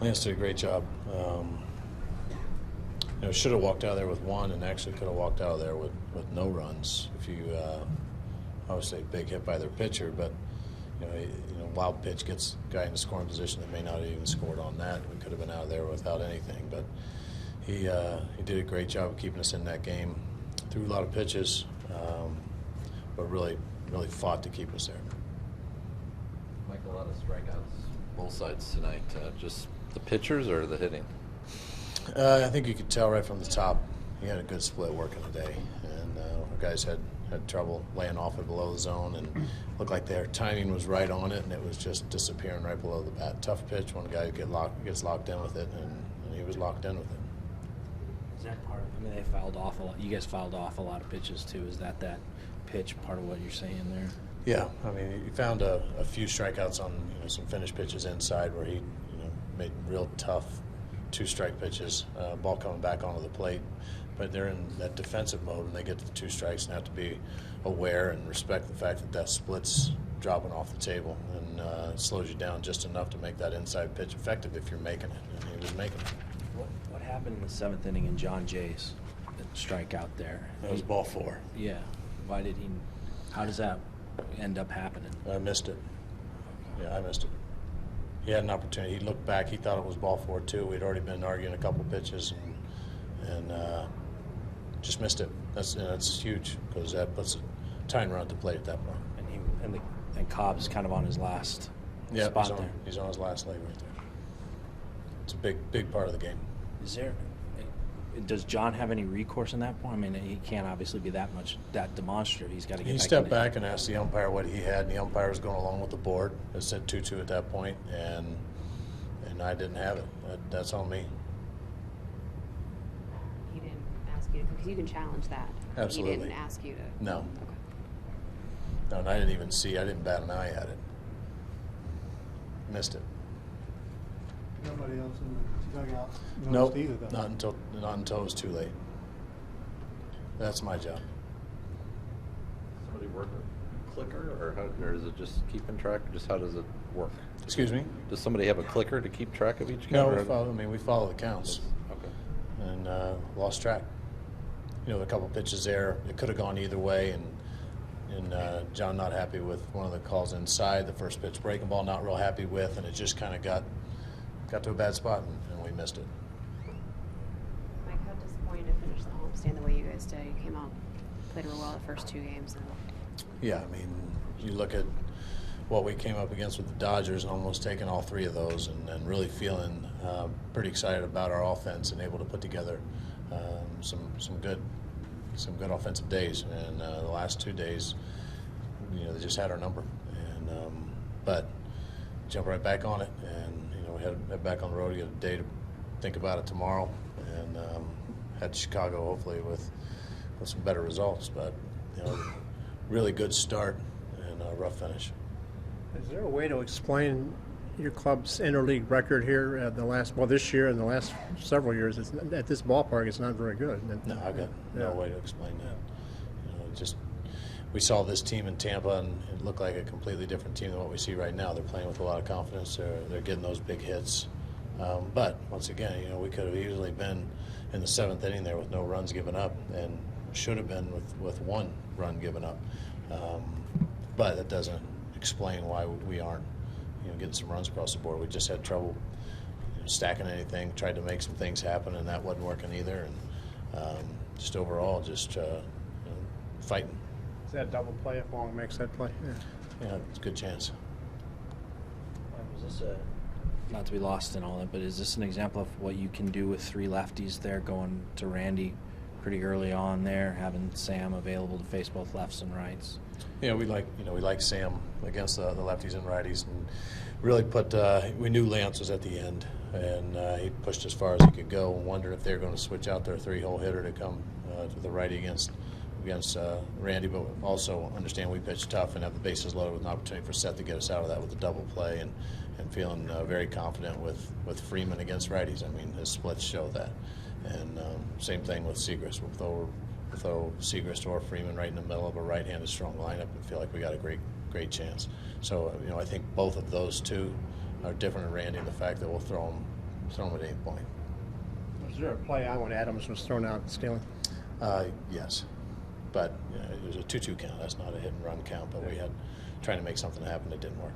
Lance did a great job. Should have walked out of there with one, and actually could have walked out of there with no runs. If you, obviously, big hit by their pitcher, but wild pitch gets a guy in the scoring position that may not have even scored on that. We could have been out of there without anything, but he did a great job of keeping us in that game. Threw a lot of pitches, but really fought to keep us there. Mike, a lot of strikeouts both sides tonight. Just the pitchers or the hitting? I think you could tell right from the top. He had a good split working today, and our guys had trouble laying off it below the zone, and looked like their timing was right on it, and it was just disappearing right below the bat. Tough pitch. One guy gets locked in with it, and he was locked in with it. Is that part of it? I mean, they fouled off a lot. You guys fouled off a lot of pitches too. Is that pitch part of what you're saying there? Yeah, I mean, he found a few strikeouts on some finished pitches inside where he made real tough 2-strike pitches, ball coming back onto the plate. But they're in that defensive mode when they get to the 2 strikes and have to be aware and respect the fact that split's dropping off the table, and it slows you down just enough to make that inside pitch effective if you're making it, and he was making it. What happened in the 7th inning in John Jay's strikeout there? That was ball 4. Yeah. Why did he? How does that end up happening? I missed it. Yeah, I missed it. He had an opportunity. He looked back. He thought it was ball 4 too. We'd already been arguing a couple pitches, and just missed it. That's huge because that puts a tying run to play at that point. And Cobb's kind of on his last spot there. He's on his last leg right there. It's a big part of the game. Does John have any recourse in that point? I mean, he can't obviously be that demonstrative. He's got to get. He stepped back and asked the umpire what he had, and the umpire was going along with the board. It said 2-2 at that point, and I didn't have it. That's on me. He didn't ask you to, because you can challenge that. Absolutely. He didn't ask you to. No. Okay. No, and I didn't even see. I didn't bat an eye at it. Missed it. Nobody else in the dugout Nope, noticed either, though. not until it was too late. That's my job. Somebody work a clicker, or is it just keeping track? Just how does it work? Excuse me? Does somebody have a clicker to keep track of each No, count? we follow the counts. Okay. And lost track. A couple pitches there. It could have gone either way, and John not happy with one of the calls inside. The first pitch breaking ball not real happy with, and it just kind of got to a bad spot, and we missed it. Mike, how disappointed to finish the homestand the way you guys did? You came out, played real well the first 2 games. Yeah, I mean, you look at what we came up against with the Dodgers and almost taking all 3 of those, and really feeling pretty excited about our offense and able to put together some good offensive days. And the last 2 days, they just had our number. And but jump right back on it, and we head back on the road. We get a day to think about it tomorrow, and head to Chicago hopefully with some better results. But really good start and a rough finish. Is there a way to explain your club's interleague record here this year and the last several years? At this ballpark, it's not very good. No, I've got no way to explain that. We saw this team in Tampa, and it looked like a completely different team than what we see right now. They're playing with a lot of confidence. They're getting those big hits. But once again, we could have easily been in the 7th inning there with no runs given up, and should have been with 1 run given up. But that doesn't explain why we aren't getting some runs across the board. We just had trouble stacking anything, tried to make some things happen, and that wasn't working either. And just overall, fighting. Is that double play if Long makes that play? Yeah, it's a good chance. Was this not to be lost in all that, but is this an example of what you can do with 3 lefties there, going to Randy pretty early on there, having Sam available to face both lefts and rights? Yeah, we like Sam against the lefties and righties, and really we knew Lance was at the end, and he pushed as far as he could go, and wondered if they were going to switch out their 3-hole hitter to come to the righty against Randy, but also understand we pitch tough and have the bases loaded with an opportunity for Seth to get us out of that with a double play, and feeling very confident with Freeman against righties. I mean, his splits show that. And same thing with Segrist. We'll throw Segrist or Freeman right in the middle of a right-handed strong lineup and feel like we got a great chance. So, I think both of those 2 are different in Randy in the fact that we'll throw them throw him at any point. Was there a play on when Adams was thrown out stealing? Yes, but it was a 2-2 count. That's not a hit and run count. But we had trying to make something happen that didn't work.